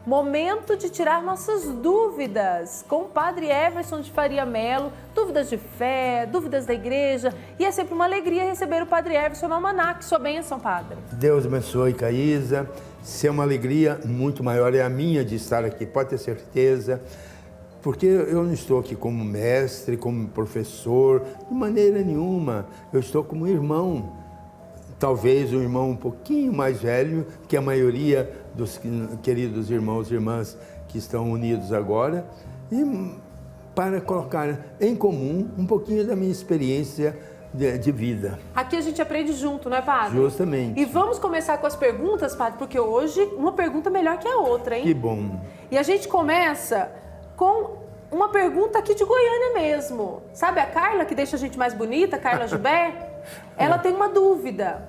Momento de tirar nossas dúvidas com o Padre Everson de Faria Melo, dúvidas de fé, dúvidas da igreja, e é sempre uma alegria receber o Padre Everson no Almanac. Sua bênção, Padre. Deus abençoe, Caísa. Se é uma alegria muito maior, é a minha de estar aqui, pode ter certeza, porque eu não estou aqui como mestre, como professor, de maneira nenhuma, eu estou como irmão. Talvez um irmão um pouquinho mais velho que a maioria dos queridos irmãos e irmãs que estão unidos agora, e para colocar em comum um pouquinho da minha experiência de vida. Aqui a gente aprende junto, não é, Padre? Justamente. E vamos começar com as perguntas, Padre, porque hoje uma pergunta é melhor que a outra, hein? Que bom. E a gente começa com uma pergunta aqui de Goiânia mesmo. Sabe a Carla, que deixa a gente mais bonita, Carla Gilbert? Ela tem uma dúvida.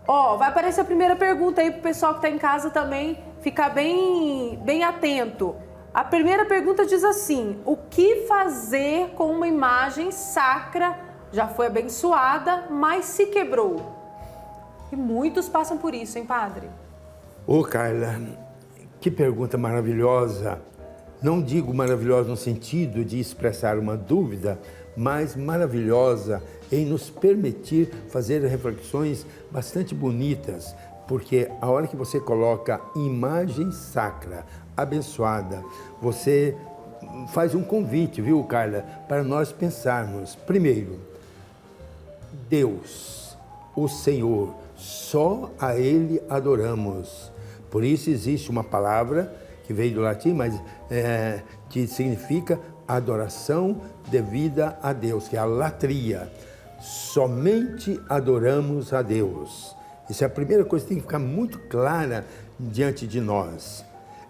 Ó, vai aparecer a primeira pergunta aí pro pessoal que tá em casa também ficar bem atento. A primeira pergunta diz assim: o que fazer com uma imagem sacra, já foi abençoada, mas se quebrou? E muitos passam por isso, hein, Padre? Ô, Carla, que pergunta maravilhosa. Não digo maravilhosa no sentido de expressar uma dúvida, mas maravilhosa em nos permitir fazer reflexões bastante bonitas, porque a hora que você coloca imagem sacra, abençoada, você faz um convite, viu, Carla, para nós pensarmos. Primeiro, Deus, o Senhor, só a Ele adoramos. Por isso existe uma palavra que veio do latim, mas que significa adoração devida a Deus, que é a latria. Somente adoramos a Deus. Isso é a primeira coisa que tem que ficar muito clara diante de nós.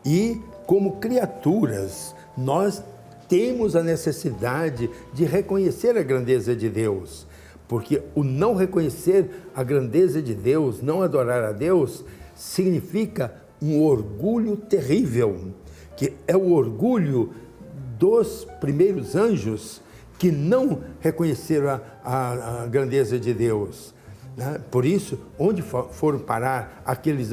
E como criaturas, nós temos a necessidade de reconhecer a grandeza de Deus, porque o não reconhecer a grandeza de Deus, não adorar a Deus, significa um orgulho terrível, que é o orgulho dos primeiros anjos que não reconheceram a grandeza de Deus, né? Por isso, onde foram parar aqueles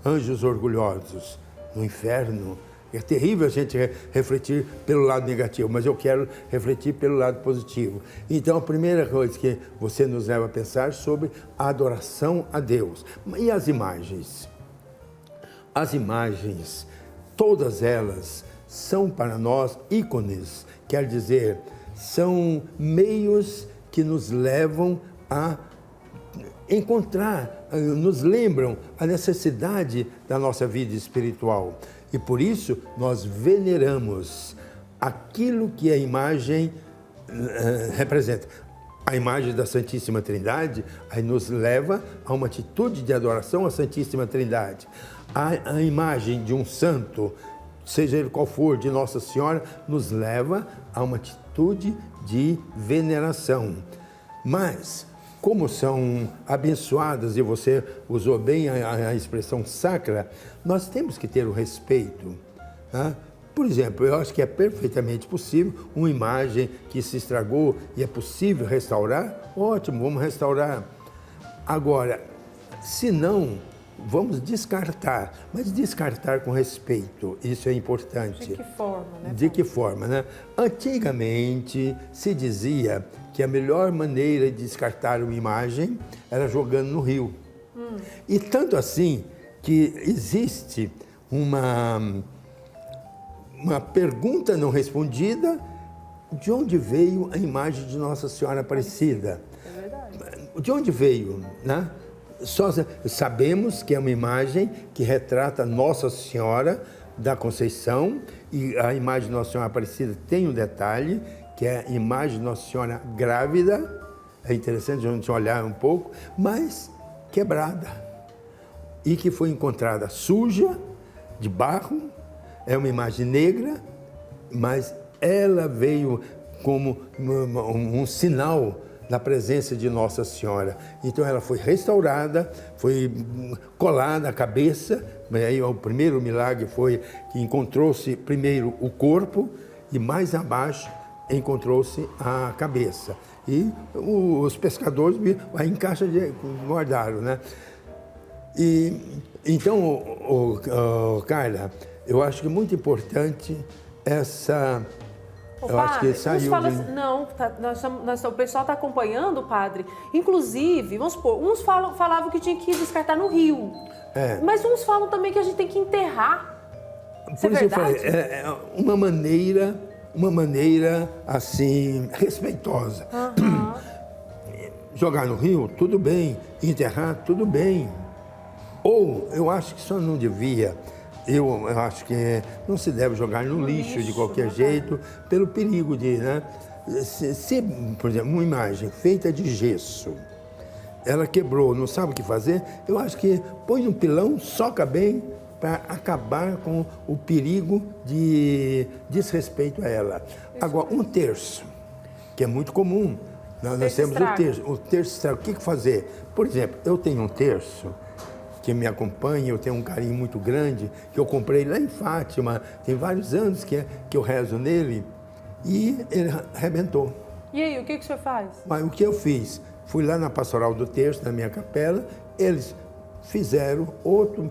anjos orgulhosos? No inferno. É terrível a gente refletir pelo lado negativo, mas eu quero refletir pelo lado positivo. Então, a primeira coisa que você nos leva a pensar sobre a adoração a Deus. E as imagens? As imagens, todas elas, são para nós ícones, quer dizer, são meios que nos levam a encontrar, nos lembram a necessidade da nossa vida espiritual. E por isso nós veneramos aquilo que a imagem representa. A imagem da Santíssima Trindade aí nos leva a uma atitude de adoração à Santíssima Trindade. A imagem de um santo, seja ele qual for, de Nossa Senhora, nos leva a uma atitude de veneração. Mas, como são abençoadas, e você usou bem a expressão sacra, nós temos que ter o respeito. Tá? Por exemplo, eu acho que é perfeitamente possível uma imagem que se estragou e é possível restaurar, ótimo, vamos restaurar. Agora, se não, vamos descartar, mas descartar com respeito, isso é importante. De que forma, né? De que forma, né? Antigamente se dizia que a melhor maneira de descartar uma imagem era jogando no rio. E tanto assim que existe uma pergunta não respondida: de onde veio a imagem de Nossa Senhora Aparecida? É verdade. De onde veio, né? Só sabemos que é uma imagem que retrata Nossa Senhora da Conceição, e a imagem de Nossa Senhora Aparecida tem um detalhe, que é a imagem de Nossa Senhora grávida, é interessante a gente olhar um pouco, mas quebrada, e que foi encontrada suja, de barro, é uma imagem negra, mas ela veio como um sinal da presença de Nossa Senhora. Então ela foi restaurada, foi colada à cabeça. Aí o primeiro milagre foi que encontrou-se primeiro o corpo e mais abaixo encontrou-se a cabeça. E os pescadores aí em caixa guardaram, né? E então, Carla, eu acho que é muito importante essa... Ô, eu acho que padre, saiu... uns falam assim, não, o pessoal está acompanhando, padre. Inclusive, vamos supor, uns falavam que tinha que descartar no rio. Mas uns falam também que a gente tem que enterrar. Isso é verdade? Eu falei, é uma maneira assim, respeitosa. Jogar no rio, tudo bem. Enterrar, tudo bem. Ou, eu acho que só não devia... Eu acho que não se deve jogar no lixo de qualquer jeito, pelo perigo de, né? Se, por exemplo, uma imagem feita de gesso, ela quebrou, não sabe o que fazer, eu acho que põe no pilão, soca bem para acabar com o perigo de desrespeito a ela. Agora, um terço, que é muito comum, nós temos o terço estraga. O que fazer? Por exemplo, eu tenho um terço que me acompanha, eu tenho um carinho muito grande, que eu comprei lá em Fátima, tem vários anos que eu rezo nele, e ele arrebentou. E aí, o que o senhor faz? Mas o que eu fiz? Fui lá na Pastoral do Terço, na minha capela, eles fizeram outro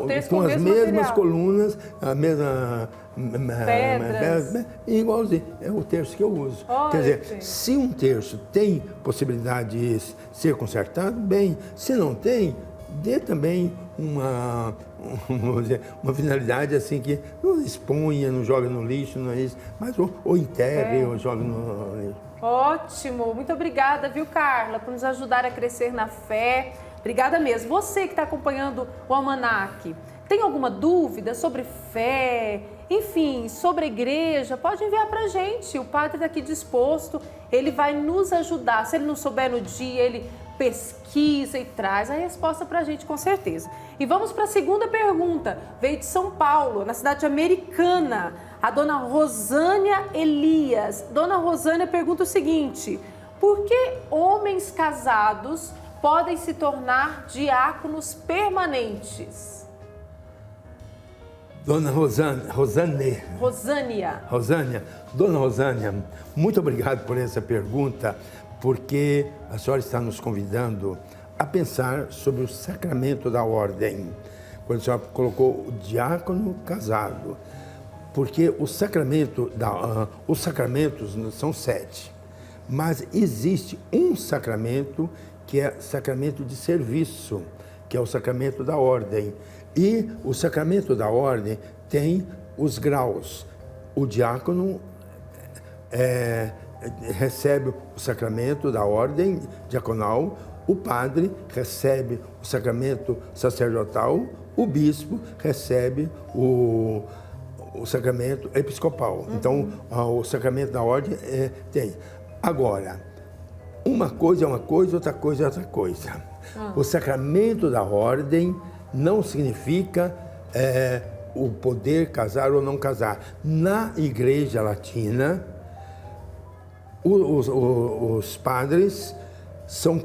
terço com as mesmas material. Colunas, a mesma... Pedras. Igualzinho, é o terço que eu uso. Quer dizer, se um terço tem possibilidade de ser consertado, bem. Se não tem, dê também uma finalidade assim que não exponha, não joga no lixo, não é isso, mas ou enterre ou joga no lixo. Ótimo, muito obrigada, viu, Carla, por nos ajudar a crescer na fé. Obrigada mesmo. Você que está acompanhando o Almanac, tem alguma dúvida sobre fé, enfim, sobre a igreja, pode enviar para a gente. O padre está aqui disposto, ele vai nos ajudar. Se ele não souber no dia, ele pesquisa e traz a resposta para a gente, com certeza. E vamos para a segunda pergunta. Veio de São Paulo, na cidade de Americana, a dona Rosânia Elias. Dona Rosânia pergunta o seguinte: por que homens casados podem se tornar diáconos permanentes? Dona Rosânia. Dona Rosânia, muito obrigado por essa pergunta, porque a senhora está nos convidando a pensar sobre o sacramento da ordem. Quando a senhora colocou o diácono casado, porque os sacramentos são 7, mas existe um sacramento que é sacramento de serviço, que é o sacramento da ordem. E o sacramento da ordem tem os graus. O diácono recebe o sacramento da ordem diaconal, o padre recebe o sacramento sacerdotal, o bispo recebe o sacramento episcopal. Então, o sacramento da ordem tem. Agora, uma coisa é uma coisa, outra coisa é outra coisa. O sacramento da ordem não significa o poder casar ou não casar. Na Igreja Latina, os padres são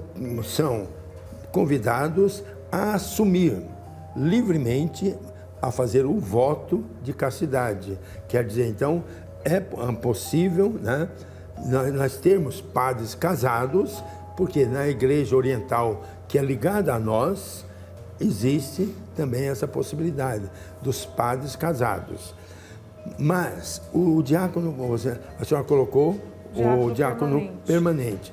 convidados a assumir livremente, a fazer o voto de castidade. Quer dizer, então, é possível, né, nós termos padres casados, porque na Igreja Oriental, que é ligada a nós, existe também essa possibilidade dos padres casados. Mas o diácono, a senhora colocou o diácono permanente.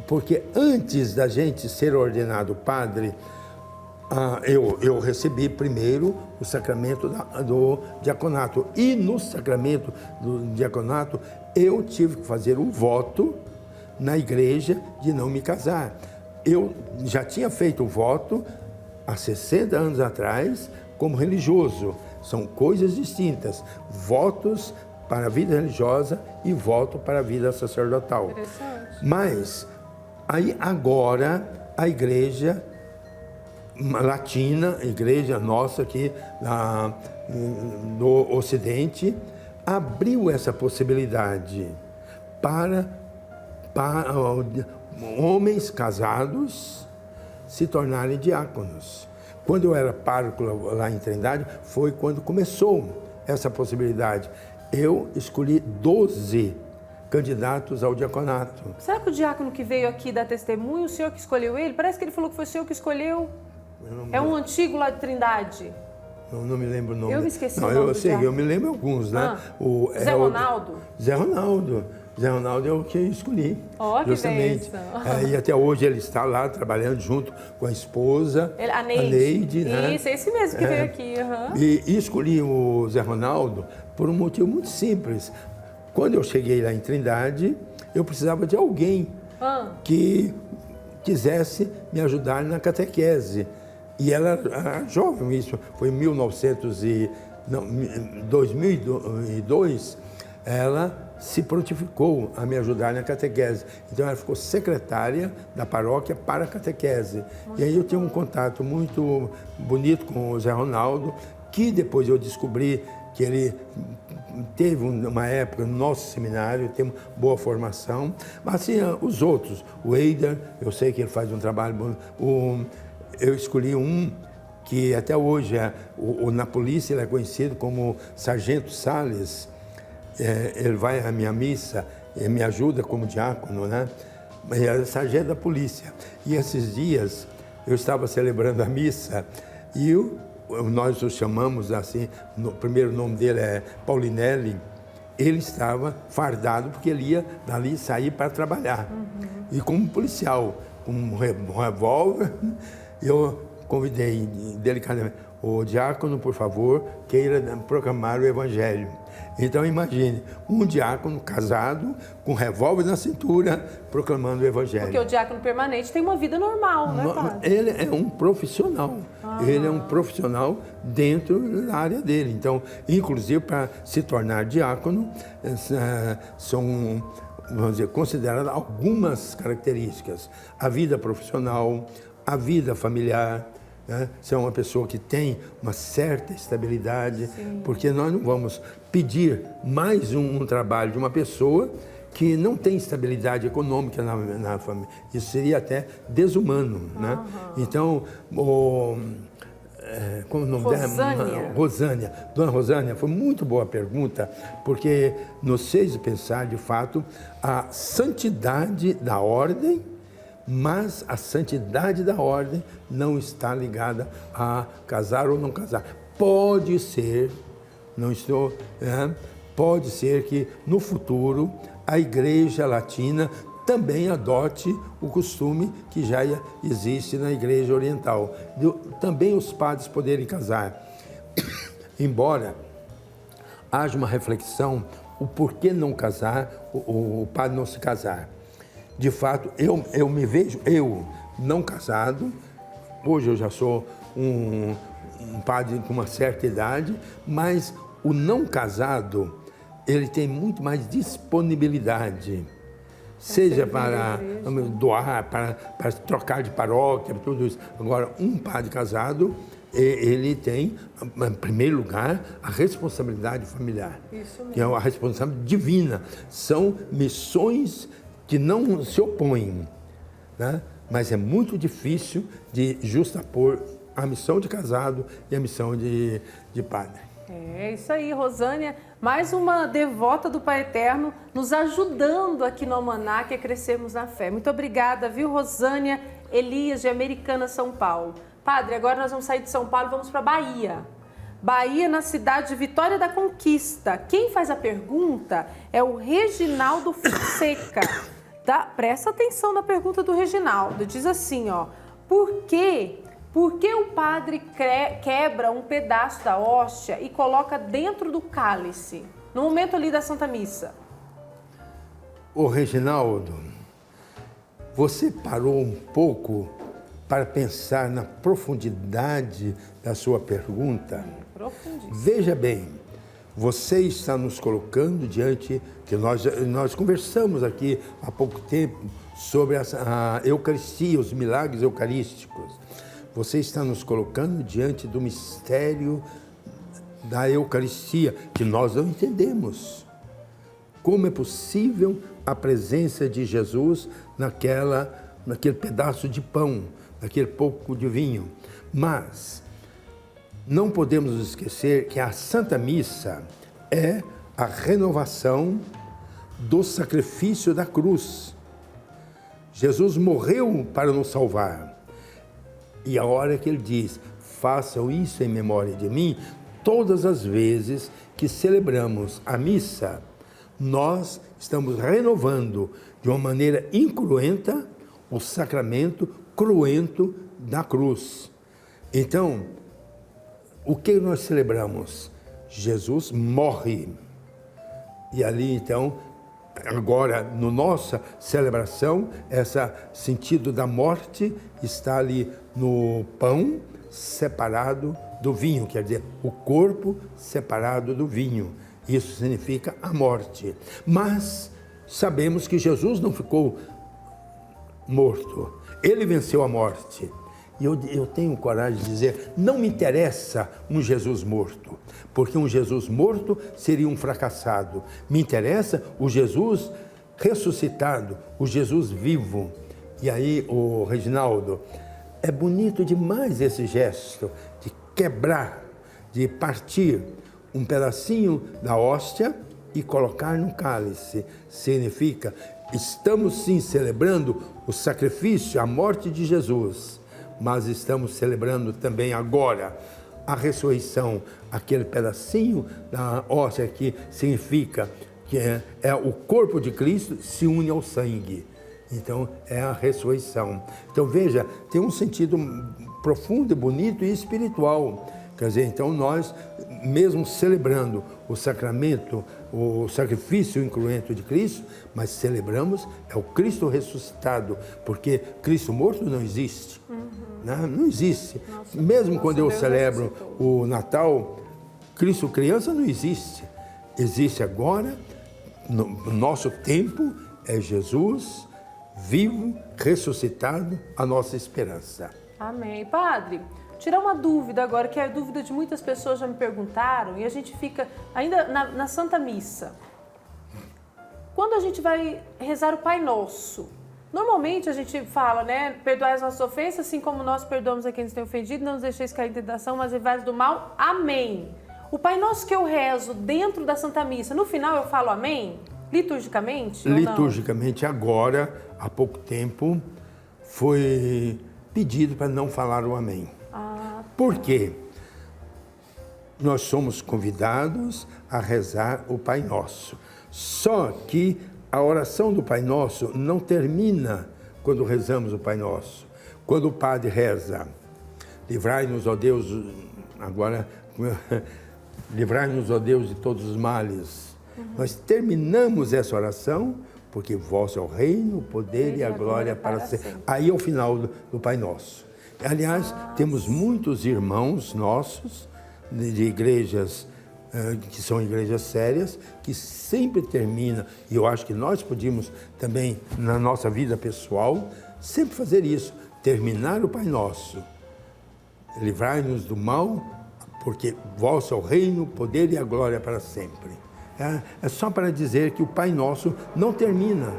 Porque antes da gente ser ordenado padre, eu recebi primeiro o sacramento do diaconato. E no sacramento do diaconato, eu tive que fazer um voto na igreja de não me casar. Eu já tinha feito o voto há 60 anos atrás como religioso. São coisas distintas. Votos para a vida religiosa e voto para a vida sacerdotal. Mas aí agora a igreja latina, a igreja nossa aqui no Ocidente, abriu essa possibilidade para homens casados se tornarem diáconos. Quando eu era pároco lá em Trindade, foi quando começou essa possibilidade. Eu escolhi 12 candidatos ao diaconato. Será que o diácono que veio aqui dar testemunho, o senhor que escolheu ele? Parece que ele falou que foi o senhor que escolheu. É um antigo lá de Trindade. Não me lembro o nome. Eu me esqueci não, o nome eu do sei, diácono. eu me lembro alguns, né? Zé Ronaldo? Zé Ronaldo. Zé Ronaldo é o que eu escolhi. Ó, que justamente. bênção. E até hoje ele está lá trabalhando junto com a esposa, A Neide. né? Isso, esse mesmo que veio aqui. Uhum. E escolhi o Zé Ronaldo por um motivo muito simples. Quando eu cheguei lá em Trindade, eu precisava de alguém que quisesse me ajudar na catequese. E ela era jovem, isso foi em 2002, ela se prontificou a me ajudar na catequese. Então ela ficou secretária da paróquia para a catequese. E aí eu tinha um contato muito bonito com o Zé Ronaldo, que depois eu descobri que ele teve uma época no nosso seminário, tem uma boa formação, mas assim, os outros, o Eider, eu sei que ele faz um trabalho bom, eu escolhi um que até hoje na polícia ele é conhecido como Sargento Salles. Ele vai à minha missa, me ajuda como diácono, né? Ele é sargento da polícia. E esses dias eu estava celebrando a missa e nós o chamamos assim, o primeiro nome dele é Paulinelli. Ele estava fardado porque ele ia dali sair para trabalhar. E como policial, com um revólver, eu convidei delicadamente, o diácono, por favor, queira proclamar o evangelho. Então imagine, um diácono casado, com revólver na cintura, proclamando o evangelho. Porque o diácono permanente tem uma vida normal, né, padre? Ele é um profissional. Ele é um profissional dentro da área dele. Então, inclusive, para se tornar diácono, são, vamos dizer, consideradas algumas características. A vida profissional, a vida familiar, né? Se é uma pessoa que tem uma certa estabilidade, porque nós não vamos pedir mais um trabalho de uma pessoa que não tem estabilidade econômica na família. Isso seria até desumano, né? Então, como o nome dela? Rosânia. Dona Rosânia, foi muito boa a pergunta, porque nos fez pensar, de fato, a santidade da ordem, mas a santidade da ordem não está ligada a casar ou não casar. Pode ser, pode ser que no futuro a Igreja Latina também adote o costume que já existe na Igreja Oriental, também os padres poderem casar. Embora haja uma reflexão, o porquê não casar, o padre não se casar. De fato, eu me vejo, eu não casado, hoje eu já sou um padre com uma certa idade, mas o não casado, ele tem muito mais disponibilidade, seja para doar, para trocar de paróquia, tudo isso. Agora, um padre casado, ele tem, em primeiro lugar, a responsabilidade familiar, que é a responsabilidade divina. São missões que não se opõem, né? Mas é muito difícil de justapor a missão de casado e a missão de padre. É isso aí, Rosânia, mais uma devota do Pai Eterno, nos ajudando aqui no Almanac a crescermos na fé. Muito obrigada, viu, Rosânia Elias, de Americana, São Paulo. Padre, agora nós vamos sair de São Paulo e vamos para Bahia. Bahia, na cidade de Vitória da Conquista. Quem faz a pergunta é o Reginaldo Fonseca. Presta atenção na pergunta do Reginaldo. Diz assim, ó, por que o padre quebra um pedaço da hóstia e coloca dentro do cálice, no momento ali da Santa Missa? Ô Reginaldo, você parou um pouco para pensar na profundidade da sua pergunta? Profundíssimo. Veja bem, você está nos colocando diante, que nós conversamos aqui há pouco tempo sobre a Eucaristia, os milagres eucarísticos. Você está nos colocando diante do mistério da Eucaristia, que nós não entendemos. Como é possível a presença de Jesus naquele pedaço de pão, naquele pouco de vinho? Mas não podemos nos esquecer que a Santa Missa é a renovação do sacrifício da cruz. Jesus morreu para nos salvar. E a hora que ele diz, façam isso em memória de mim, todas as vezes que celebramos a missa, nós estamos renovando de uma maneira incruenta o sacramento cruento da cruz. Então, o que nós celebramos? Jesus morre. E ali, então, agora, na nossa celebração, esse sentido da morte está ali no pão separado do vinho, quer dizer, o corpo separado do vinho. Isso significa a morte. Mas sabemos que Jesus não ficou morto. Ele venceu a morte. E eu tenho coragem de dizer, não me interessa um Jesus morto, porque um Jesus morto seria um fracassado. Me interessa o Jesus ressuscitado, o Jesus vivo. E aí, o Reginaldo, é bonito demais esse gesto de quebrar, de partir um pedacinho da hóstia e colocar no cálice. Significa, estamos sim celebrando o sacrifício, a morte de Jesus, mas estamos celebrando também agora a ressurreição, aquele pedacinho da hóstia que significa que é o corpo de Cristo se une ao sangue. Então, é a ressurreição. Então, veja, tem um sentido profundo, bonito e espiritual. Quer dizer, então nós, mesmo celebrando o sacramento, o sacrifício incruento de Cristo, mas celebramos é o Cristo ressuscitado, porque Cristo morto não existe. Não existe. Mesmo quando eu celebro o Natal, Cristo criança não existe. Existe agora, no nosso tempo, é Jesus vivo, ressuscitado, a nossa esperança. Amém. Padre, tirar uma dúvida agora, que é a dúvida de muitas pessoas já me perguntaram, e a gente fica ainda na Santa Missa. Quando a gente vai rezar o Pai Nosso, normalmente a gente fala, né, perdoai as nossas ofensas, assim como nós perdoamos a quem nos tem ofendido, não nos deixeis cair em tentação, mas livrai-nos do mal. Amém. O Pai Nosso que eu rezo dentro da Santa Missa, no final eu falo amém? Liturgicamente? Liturgicamente, agora, há pouco tempo, foi pedido para não falar o amém. Por quê? Nós somos convidados a rezar o Pai Nosso. Só que a oração do Pai Nosso não termina quando rezamos o Pai Nosso. Quando o Padre reza, livrai-nos, ó Deus, agora, livrai-nos, ó Deus, de todos os males. Nós terminamos essa oração, porque vosso é o reino, o poder e a glória para sempre. Aí é o final do Pai Nosso. Aliás, temos muitos irmãos nossos de igrejas que são igrejas sérias, que sempre termina, e eu acho que nós podíamos também, na nossa vida pessoal, sempre fazer isso, terminar o Pai Nosso. Livrai-nos do mal, porque vosso é o reino, o poder e a glória para sempre. É só para dizer que o Pai Nosso não termina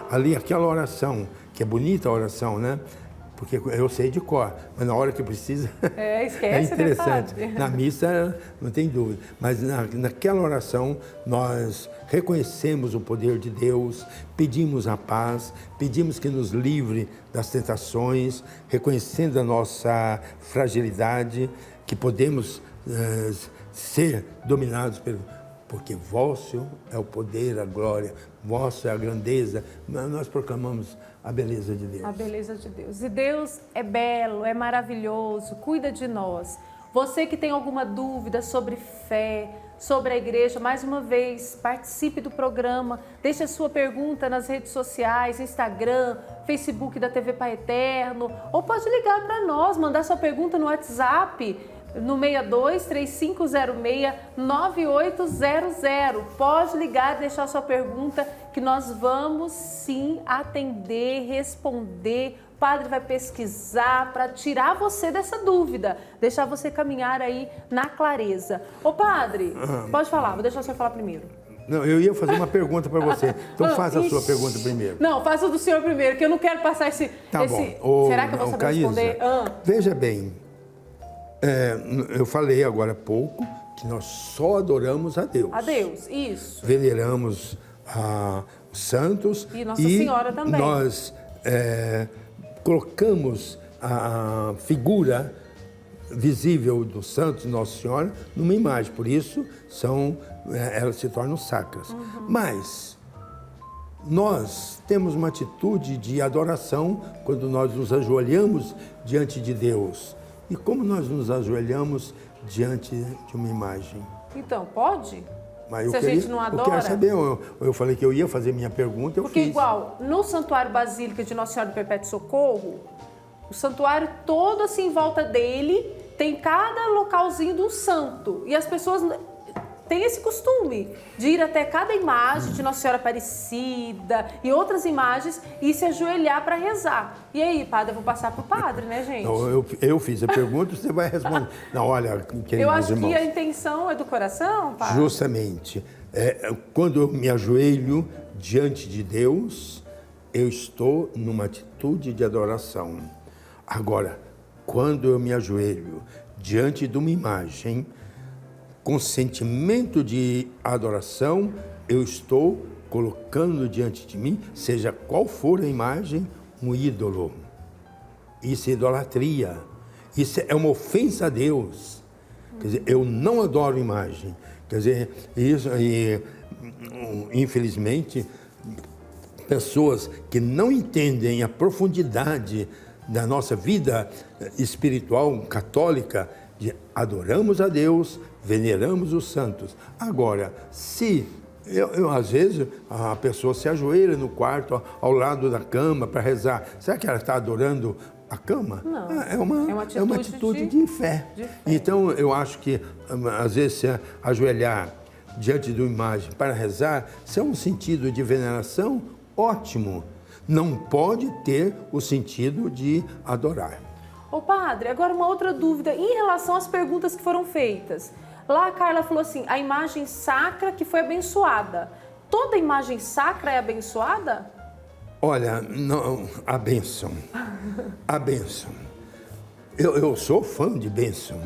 ali aquela oração, que é bonita a oração, né? Porque eu sei de cor, mas na hora que precisa esquece, é interessante. Né, na missa não tem dúvida, mas naquela oração nós reconhecemos o poder de Deus, pedimos a paz, pedimos que nos livre das tentações, reconhecendo a nossa fragilidade, que podemos ser dominados porque vosso é o poder, a glória, vosso é a grandeza. Nós proclamamos a beleza de Deus. A beleza de Deus. E Deus é belo, é maravilhoso, cuida de nós. Você que tem alguma dúvida sobre fé, sobre a igreja, mais uma vez, participe do programa, deixe a sua pergunta nas redes sociais, Instagram, Facebook da TV Pai Eterno, ou pode ligar para nós, mandar sua pergunta no WhatsApp, no 62-3506-9800. Pode ligar, deixar sua pergunta, que nós vamos sim atender, responder. O padre vai pesquisar para tirar você dessa dúvida, deixar você caminhar aí na clareza. Ô padre, pode falar, vou deixar o senhor falar primeiro. Não, eu ia fazer uma pergunta para você. Então faça a sua pergunta primeiro. Não, faça do senhor primeiro, que eu não quero passar esse... Tá bom. Será que eu vou saber responder? Veja bem, eu falei agora há pouco que nós só adoramos a Deus. A Deus, isso. Veneramos os santos. E Nossa Senhora também. Nós colocamos a figura visível dos santos Nossa Senhora numa imagem. Por isso, elas se tornam sacras. Mas nós temos uma atitude de adoração quando nós nos ajoelhamos diante de Deus. E como nós nos ajoelhamos diante de uma imagem? Então, pode? Mas Se a gente não adora? Eu quero saber, eu falei que eu ia fazer minha pergunta, Porque fiz. igual, no Santuário Basílica de Nossa Senhora do Perpétuo Socorro, o santuário todo assim em volta dele tem cada localzinho do santo. E as pessoas têm esse costume de ir até cada imagem de Nossa Senhora Aparecida e outras imagens e se ajoelhar para rezar. E aí, padre, eu vou passar para o padre, né, gente? Não, eu fiz a pergunta, você vai responder. Não, olha, queridos eu acho irmãos, que a intenção é do coração, padre. Justamente. Quando eu me ajoelho diante de Deus, eu estou numa atitude de adoração. Agora, quando eu me ajoelho diante de uma imagem, com sentimento de adoração, eu estou colocando diante de mim, seja qual for a imagem, um ídolo. Isso é idolatria. Isso é uma ofensa a Deus. Quer dizer, eu não adoro imagem. Quer dizer, isso aí, infelizmente, pessoas que não entendem a profundidade da nossa vida espiritual católica, de adoramos a Deus, veneramos os santos. Agora, se às vezes a pessoa se ajoelha no quarto ao lado da cama para rezar, será que ela está adorando a cama? Não. É uma atitude de fé. Então, eu acho que às vezes se ajoelhar diante de uma imagem para rezar, se é um sentido de veneração, ótimo. Não pode ter o sentido de adorar. Ô padre, agora uma outra dúvida em relação às perguntas que foram feitas. Lá a Carla falou assim, a imagem sacra que foi abençoada. Toda imagem sacra é abençoada? Olha, não, a bênção. A bênção. Eu sou fã de bênção.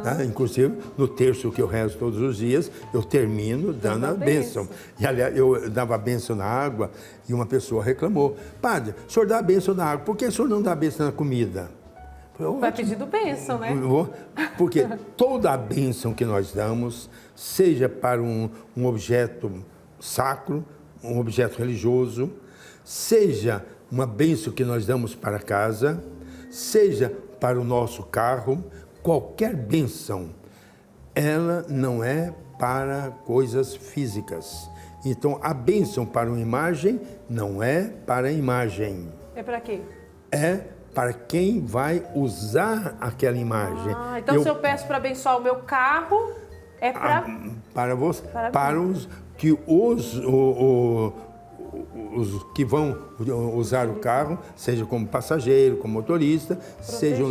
Tá? Inclusive, no terço que eu rezo todos os dias, eu termino dando a bênção. E, aliás, eu dava a bênção na água e uma pessoa reclamou. Padre, o senhor dá a bênção na água, por que o senhor não dá a bênção na comida? Vai pedindo bênção, né? Porque toda a bênção que nós damos, seja para um objeto sacro, um objeto religioso, seja uma bênção que nós damos para casa, seja para o nosso carro, qualquer bênção, ela não é para coisas físicas. Então, a bênção para uma imagem não é para a imagem. É para quê? É para quem vai usar aquela imagem. Então se eu peço para abençoar o meu carro, é para os que vão usar o carro, seja como passageiro, como motorista, sejam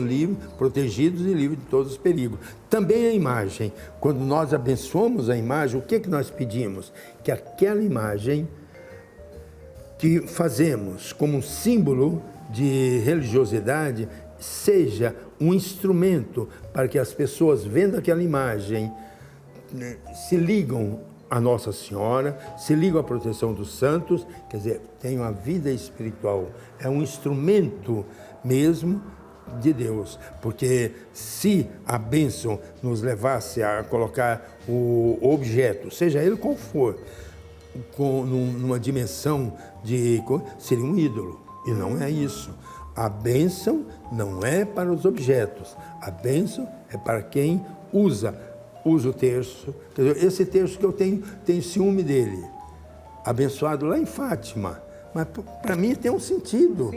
protegidos e livres de todos os perigos. Também a imagem, quando nós abençoamos a imagem, o que nós pedimos? Que aquela imagem que fazemos como um símbolo de religiosidade seja um instrumento para que as pessoas, vendo aquela imagem, se ligam a Nossa Senhora, se ligam à proteção dos santos, quer dizer, tenham a vida espiritual. É um instrumento mesmo de Deus, porque se a bênção nos levasse a colocar o objeto, seja ele qual for, numa dimensão seria um ídolo, e não é isso. A bênção não é para os objetos, a bênção é para quem usa o terço. Quer dizer, esse terço que eu tenho ciúme dele, abençoado lá em Fátima, mas para mim tem um sentido.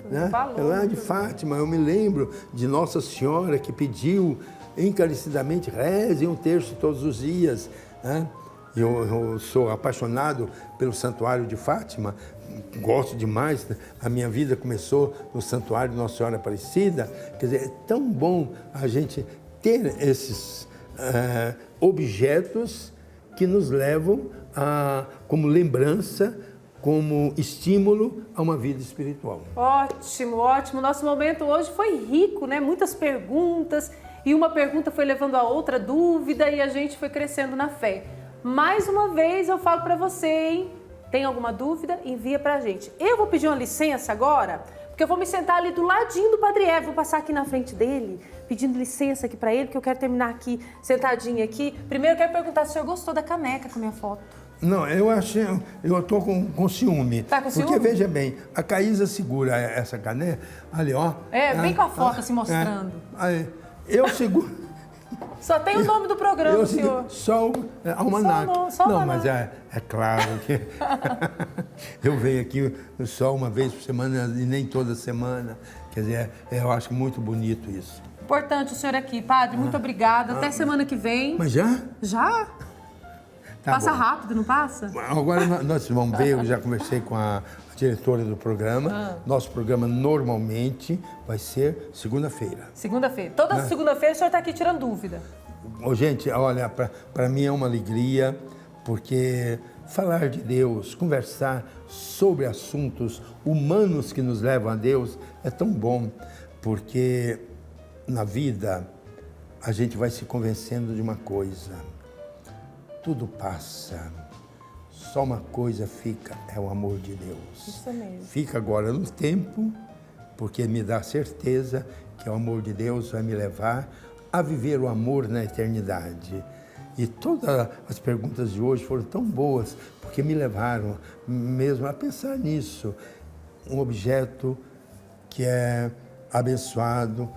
Né? Valor. Lá de Fátima, eu me lembro de Nossa Senhora que pediu encarecidamente, rezem um terço todos os dias. Né? Eu sou apaixonado pelo Santuário de Fátima, gosto demais, a minha vida começou no Santuário de Nossa Senhora Aparecida. Quer dizer, é tão bom a gente ter esses objetos que nos levam como lembrança, como estímulo a uma vida espiritual. Ótimo, ótimo. Nosso momento hoje foi rico, né? Muitas perguntas, e uma pergunta foi levando a outra dúvida e a gente foi crescendo na fé. Mais uma vez eu falo para você, hein? Tem alguma dúvida? Envia pra gente. Eu vou pedir uma licença agora Porque eu vou me sentar ali do ladinho do Padre Everson, vou passar aqui na frente dele, pedindo licença aqui pra ele, que eu quero terminar aqui, sentadinha aqui. Primeiro eu quero perguntar se o senhor gostou da caneca com a minha foto. Não, eu tô com ciúme. Tá com ciúme? Porque, veja bem, a Caísa segura essa caneca, ali, ó. Bem com a foto assim mostrando. Eu seguro... Só tem o nome do programa, senhor. Só o almanac. Só o não, almanac. mas é claro que eu venho aqui só uma vez por semana e nem toda semana. Quer dizer, eu acho muito bonito isso. Importante o senhor aqui, padre. Muito obrigada. Até semana que vem. Mas já? Já? Tá passa bom. rápido, não passa? Agora nós vamos ver, eu já conversei com a diretora do programa. Nosso programa normalmente vai ser segunda-feira. Segunda-feira. Toda segunda-feira o senhor está aqui tirando dúvida. Ô, gente, olha, para mim é uma alegria, porque falar de Deus, conversar sobre assuntos humanos que nos levam a Deus é tão bom, porque na vida a gente vai se convencendo de uma coisa: tudo passa, só uma coisa fica, é o amor de Deus. Isso mesmo. Fica agora no tempo, porque me dá certeza que o amor de Deus vai me levar a viver o amor na eternidade. E todas as perguntas de hoje foram tão boas, porque me levaram mesmo a pensar nisso. Um objeto que é abençoado,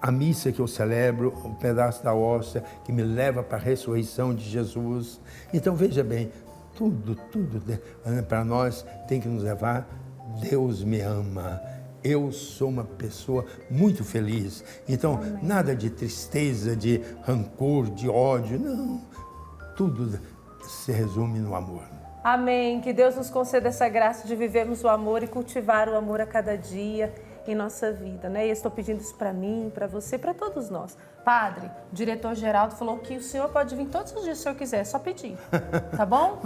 a missa que eu celebro, um pedaço da hóstia que me leva para a ressurreição de Jesus. Então, veja bem, tudo para nós tem que nos levar. Deus me ama. Eu sou uma pessoa muito feliz. Então, nada de tristeza, de rancor, de ódio, não. Tudo se resume no amor. Amém. Que Deus nos conceda essa graça de vivermos o amor e cultivar o amor a cada dia em nossa vida, né? E eu estou pedindo isso para mim, para você, para todos nós. Padre, o diretor Geraldo falou que o senhor pode vir todos os dias se o senhor quiser, é só pedir, tá bom?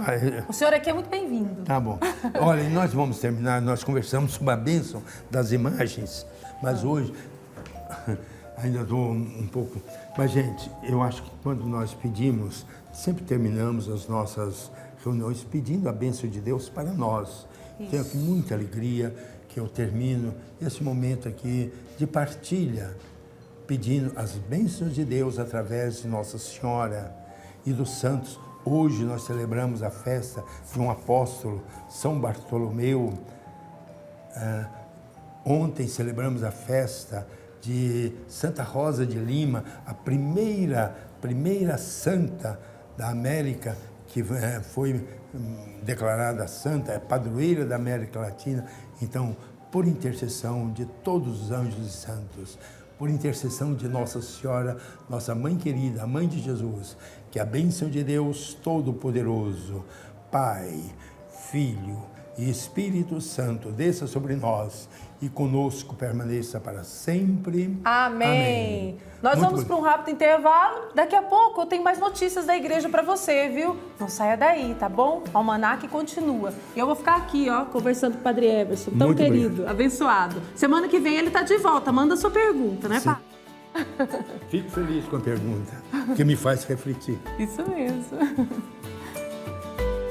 O senhor aqui é muito bem-vindo. Tá bom. Olha, nós vamos terminar, nós conversamos sobre a bênção das imagens, mas hoje ainda estou um pouco... Mas, gente, eu acho que quando nós pedimos, sempre terminamos as nossas reuniões pedindo a bênção de Deus para nós. Então, é com muita alegria que eu termino esse momento aqui de partilha, pedindo as bênçãos de Deus através de Nossa Senhora e dos santos. Hoje nós celebramos a festa de um apóstolo, São Bartolomeu. Ontem celebramos a festa de Santa Rosa de Lima, a primeira santa da América, que foi declarada santa, é padroeira da América Latina. Então, por intercessão de todos os anjos e santos, por intercessão de Nossa Senhora, nossa Mãe querida, a Mãe de Jesus, que a bênção de Deus Todo-Poderoso, Pai, Filho e Espírito Santo desça sobre nós e conosco permaneça para sempre. Amém. Amém. Nós Muito vamos para um rápido intervalo. Daqui a pouco eu tenho mais notícias da igreja para você, viu? Não saia daí, tá bom? O almanac continua. E eu vou ficar aqui, ó, conversando com o Padre Everson, tão Muito querido, abençoado. Semana que vem ele tá de volta. Manda sua pergunta, né, Padre? Fico feliz com a pergunta, que me faz refletir. Isso mesmo.